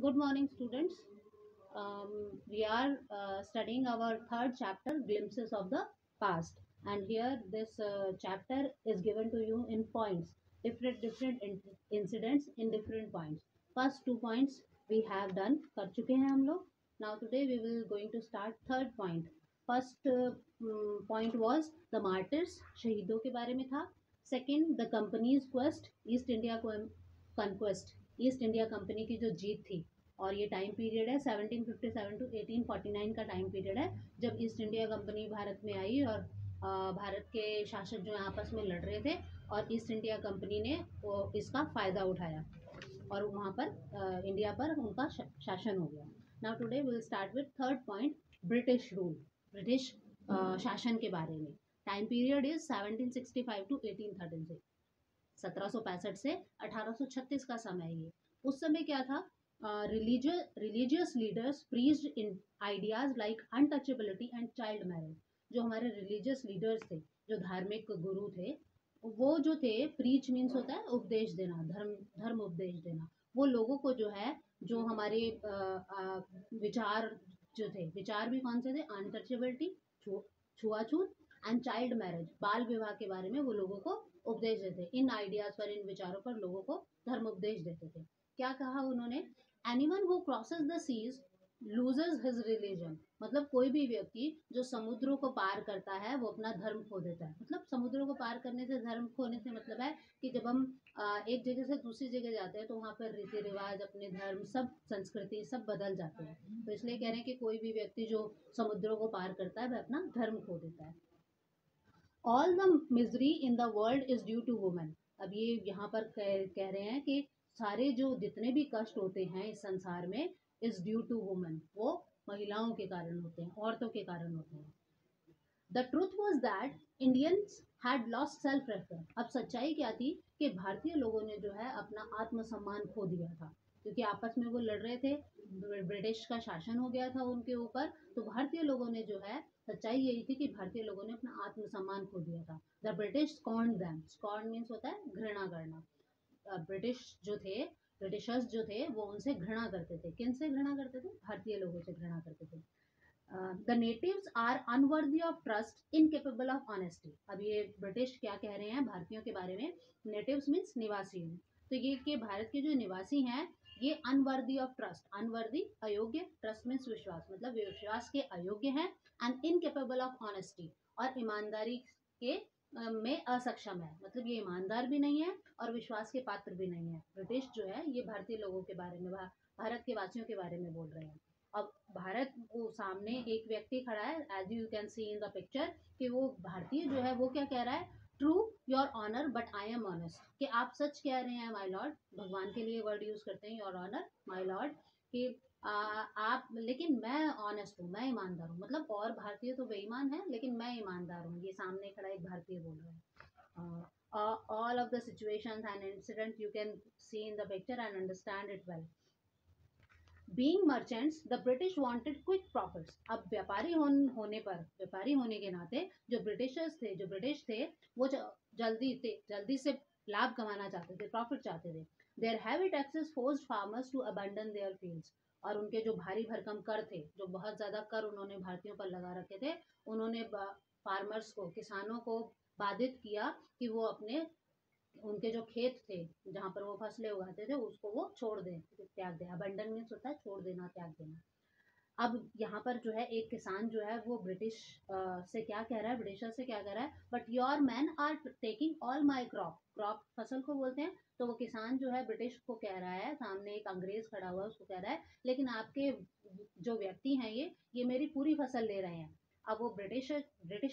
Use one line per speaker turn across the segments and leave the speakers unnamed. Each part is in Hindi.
Good morning, students. We are studying our third chapter, Glimpses of the Past. And here, this chapter is given to you in points, different incidents in different points. First 2 points we have done, कर चुके हैं हम लोग. Now today we will going to start third point. First point was the martyrs, शहीदों के बारे में था. Second, the company's quest, East India conquest. East India company की जो जीत थी, और ये टाइम पीरियड है 1757 टू 1849 का टाइम पीरियड है, जब ईस्ट इंडिया कंपनी भारत में आई और भारत के शासक जो आपस में लड़ रहे थे, और ईस्ट इंडिया कंपनी ने वो इसका फ़ायदा उठाया और वहाँ पर इंडिया पर उनका शासन हो गया. Now today will start with third point, British rule, British शासन के बारे में. Time period is 1765 to 1836. 1765 से 1836 का समय. ये उस समय क्या था? Religious leaders preached in ideas like untouchability and child marriage. जो हमारे रिलीजियस लीडर्स थे, जो धार्मिक गुरु थे, वो जो थे, प्रीच मीन्स होता है उपदेश देना, धर्म उपदेश देना. वो लोगों को जो है, जो हमारे विचार जो थे, विचार भी कौन से थे? अनटचेबिलिटी, छुआछूत, एंड चाइल्ड मैरिज, बाल विवाह के बारे में वो लोगों को उपदेश देते. इन आइडियाज पर, इन विचारों पर लोगों को धर्म उपदेश देते थे. क्या कहा उन्होंने? Anyone who crosses the seas loses his religion. मतलब कोई भी व्यक्ति जो समुद्रों को पार करता है वो अपना धर्म खो देता है. मतलब समुद्रों को पार करने से, धर्म खोने से मतलब है कि जब हम एक जगह से दूसरी जगह जाते हैं तो वहाँ पर रीति रिवाज, अपने धर्म, सब संस्कृति सब बदल जाते हैं. तो इसलिए कह रहे हैं कि कोई भी व्यक्ति जो समुद्रों को पार करता है वह अपना धर्म खो देता है. All the misery in the world is due to women. अब ये यहाँ पर कह रहे हैं कि सारे जो जितने भी कष्ट होते हैं इस संसार में, इज ड्यू टू वुमेन, वो महिलाओं के कारण होते हैं, औरतों के कारण होते हैं. The truth was that Indians had lost self respect. अब सच्चाई क्या थी? कि भारतीय लोगों ने जो है अपना आत्मसम्मान खो दिया था, क्योंकि आपस में वो लड़ रहे थे, ब्रिटिश का शासन हो गया था उनके ऊपर. तो भारतीय लोगों ने जो है, सच्चाई यही थी कि भारतीय लोगों ने अपना आत्मसम्मान खो दिया था. The British scorn them. Scorn means होता है घृणा करना. ब्रिटिश जो थे, ब्रिटिशर्स जो थे, वो उनसे घृणा करते थे. किन से घृणा करते थे? भारतीय लोगों से घृणा करते थे. The natives are unworthy of trust, incapable of honesty. अब ये ब्रिटिश क्या कह रहे हैं भारतीयों के बारे में? नेटिव्स मीन्स निवासी. तो ये कि भारत के जो निवासी हैं, ये अनवर्दी ऑफ ट्रस्ट, अनवर्दी अयोग्य, ट्रस्ट मीन्स विश्वास, मतलब विश्वास के अयोग्य हैं, एंड इनकेपेबल ऑफ ऑनेस्टी, और ईमानदारी के में असक्षम है. मतलब ये ईमानदार भी नहीं है और विश्वास के पात्र भी नहीं है. ब्रिटिश जो है ये भारतीय लोगों के बारे में, भारत के वासियों के बारे में बोल रहे हैं. अब भारत को सामने एक व्यक्ति खड़ा है, as you can see in the picture, कि वो भारतीय जो है वो क्या कह रहा है? True your honour but I am honest. कि आप सच कह रहे हैं माय लॉर्ड, भगवान के लिए वर्ड यूज करते हैं योर ऑनर माय लॉर्ड, कि आप, लेकिन मैं ऑनेस्ट हूँ, मैं ईमानदार हूँ. मतलब और भारतीय तो बेईमान है, लेकिन मैं ईमानदार हूँ. ये सामने खड़ा एक भारतीय बोल रहा है. all of the situations and incidents you can see in the picture and understand it well. Being merchants the British wanted quick profits. अब व्यापारी होने पर, व्यापारी होने के नाते जो ब्रिटिशर्स थे, जो ब्रिटिश थे, वो जल्दी से लाभ कमाना चाहते थे, प्रॉफिट चाहते थे. Their heavy taxes forced farmers to abandon their fields. और उनके जो भारी भरकम कर थे, जो बहुत ज़्यादा कर उन्होंने भारतीयों पर लगा रखे थे, उन्होंने फार्मर्स को, किसानों को बाधित किया कि वो अपने, उनके जो खेत थे जहाँ पर वो फसलें उगाते थे, उसको वो छोड़ दें, त्याग दें. अबंडन मीन्स होता है छोड़ देना, त्याग देना. अब यहाँ पर जो है एक किसान जो है वो ब्रिटिश से क्या कह रहा है, ब्रिटिशर से क्या कह रहा है? But your man are taking all my crop. Crop फसल को बोलते हैं. तो वो किसान जो है ब्रिटिश को कह रहा है, सामने एक अंग्रेज खड़ा हुआ है, उसको कह रहा है, लेकिन आपके जो व्यक्ति हैं ये मेरी पूरी फसल ले रहे हैं. अब वो ब्रिटिश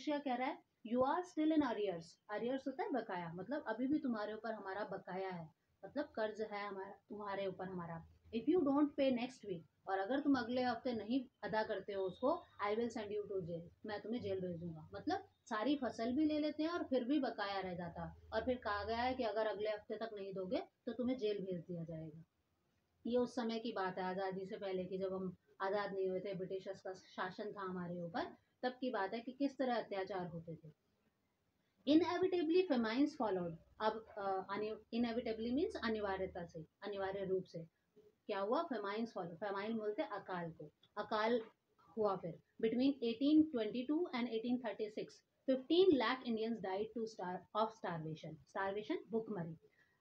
क्या कह रहा है? You are still in arrears. Arrears होता है बकाया, मतलब अभी भी तुम्हारे ऊपर हमारा बकाया है, मतलब कर्ज है हमारा, तुम्हारे ऊपर हमारा. If you don't pay next week, और अगर तुम अगले हफ्ते नहीं अदा करते हो उसको, I will send you to jail. मैं तुम्हें जेल भेज दूंगा. मतलब सारी फसल भी ले लेते हैं और फिर भी बकाया रह जाता, और फिर कहा गया है कि अगर अगले हफ्ते तक नहीं दोगे तो तुम्हें जेल भेज दिया जाएगा. ये उस समय की बात है, आज़ादी से पहले की, जब हम आज़ाद नहीं हुए थे, ब्रिटिशर्स का शासन था हमारे ऊपर, तब की बात है कि किस तरह अत्याचार होते थे. Inevitably famines followed. अब इनएविटेबली मीन्स अनिवार्यता से, अनिवार्य रूप से. क्या हुआ, फेमाइन्स फॉलो, फेमाइन बोलते हैं अकाल को, अकाल हुआ फिर between 1822 and 1836 15 lakh Indians died two of starvation, starvation भूखमरी।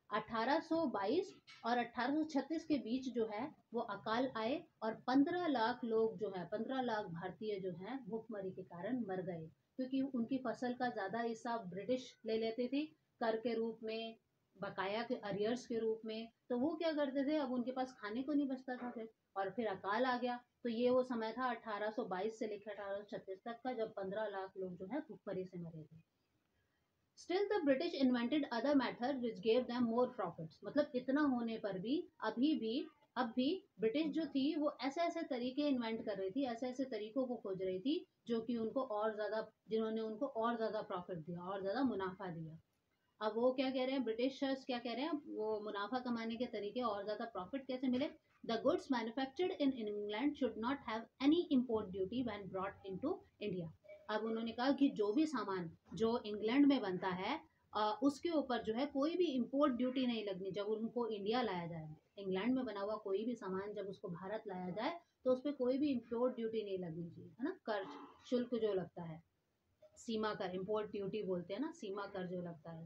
1822 और 1836 के बीच जो है वो अकाल आए और 15 लाख लोग जो है, 15 लाख भारतीय जो है भूखमरी के कारण मर गए, क्योंकि उनकी फसल का ज़्यादा हिस्सा ब्रिटिश ले लेते थे कर के रूप में, बकाया के अरियर्स के रूप में। तो वो क्या करते थे, अब उनके पास खाने को नहीं बचता था फिर, और फिर अकाल आ गया। तो ये वो समय था 1822 से लेकर 1836 तक का, जब 15 लाख लोग जो है भूखमरी से मरे थे। Still the British invented other method which gave them more profits, मतलब इतना होने पर भी अब भी ब्रिटिश जो थी वो ऐसे ऐसे तरीके इन्वेंट कर रही थी, ऐसे ऐसे तरीकों को खोज रही थी जो कि उनको और ज्यादा, जिन्होंने उनको और ज्यादा प्रॉफिट दिया, और ज्यादा मुनाफा दिया। अब वो क्या कह रहे हैं, ब्रिटिशर्स क्या कह रहे हैं, वो मुनाफा कमाने के तरीके और ज्यादा प्रॉफिट कैसे मिले। The goods manufactured in England should not have any import duty when brought into India. अब उन्होंने कहा कि जो भी सामान जो इंग्लैंड में बनता है उसके ऊपर जो है कोई भी इम्पोर्ट ड्यूटी नहीं लगनी जब उनको इंडिया लाया जाए। इंग्लैंड में बना हुआ कोई भी सामान जब उसको भारत लाया जाए तो उस पर कोई भी इम्पोर्ट ड्यूटी नहीं लगनी चाहिए, है ना, कर शुल्क जो लगता है, सीमा कर, इम्पोर्ट ड्यूटी बोलते हैं ना, सीमा कर जो लगता है,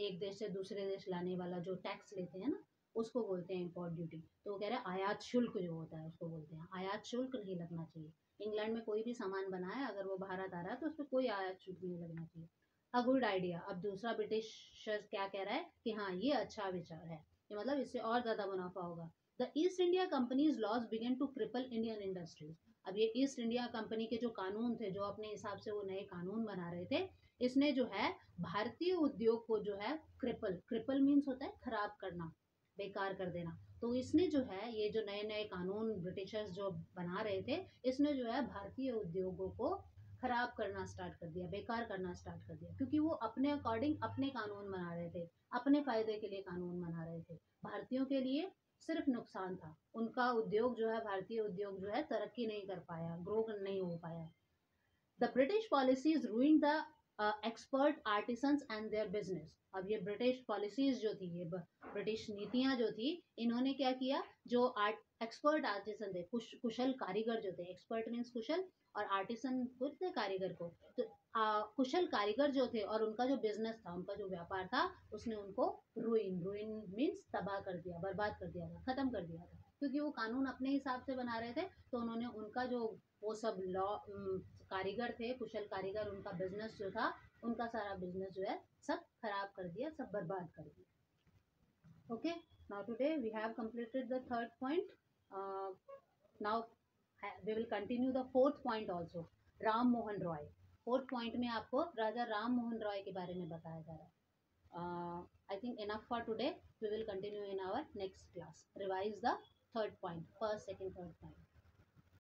एक देश से दूसरे देश लाने वाला जो टैक्स लेते हैं ना, उसको बोलते हैं इम्पोर्ट ड्यूटी। तो वो कह रहे हैं आयात शुल्क जो होता है उसको बोलते हैं, आयात शुल्क नहीं लगना चाहिए। इंग्लैंड में कोई भी सामान बना है अगर वो भारत आ रहा है तो उस पर कोई आयात शुल्क नहीं लगना चाहिए। A good idea. अब दूसरा ब्रिटिश क्या कह रहा है कि हाँ ये अच्छा विचार है, ये मतलब इससे और ज्यादा मुनाफा होगा। The East India company's loss began to cripple Indian industries. अब ये ईस्ट इंडिया कंपनी के जो कानून थे, जो अपने हिसाब से वो नए कानून बना रहे थे, इसने जो है भारतीय उद्योग को जो है क्रिपल, क्रिपल मीन्स होता है खराब करना, बेकार कर देना। तो इसने जो है ये जो नए नए कानून ब्रिटिशर्स जो बना रहे थे, इसने जो है भारतीय उद्योगों को खराब करना स्टार्ट कर दिया, बेकार करना स्टार्ट कर दिया, क्योंकि वो अपने अकॉर्डिंग अपने कानून बना रहे थे, अपने फायदे के लिए कानून बना रहे थे, भारतीयों के लिए सिर्फ नुकसान था। उनका उद्योग जो है, भारतीय उद्योग जो है तरक्की नहीं कर पाया, ग्रो नहीं हो पाया। The British policies ruining the expert artisans and their business. अब ये ब्रिटिश पॉलिसीज जो थी, ये ब्रिटिश नीतियां जो थी, इन्होंने क्या किया, जो एक्सपर्ट आर्टिसन थे, कुशल कारीगर जो थे, एक्सपर्ट मीन्स कुशल और आर्टिसन बोलते कारीगर को, तो कुशल कारीगर जो थे और उनका जो बिजनेस था, उनका जो व्यापार था, उसने उनको रूइन, रूइन मीन्स तबाह कर दिया, बर्बाद कर दिया था, खत्म कर दिया था, क्योंकि वो कानून अपने हिसाब से बना रहे थे। तो उन्होंने उनका जो वो सब लॉ कारीगर थे, कुशल कारीगर, उनका बिजनेस जो था, उनका सारा बिजनेस जो है सब खराब कर दिया, सब बर्बाद कर दिया। Okay, now today we have completed the third point. Now we will continue the fourth point also, Ram Mohan Roy. Fourth point में आपको राजा राम मोहन रॉय के बारे में बताया जा रहा है। I think enough for today. We will continue in our next class. Revise the third point, first, second, third point.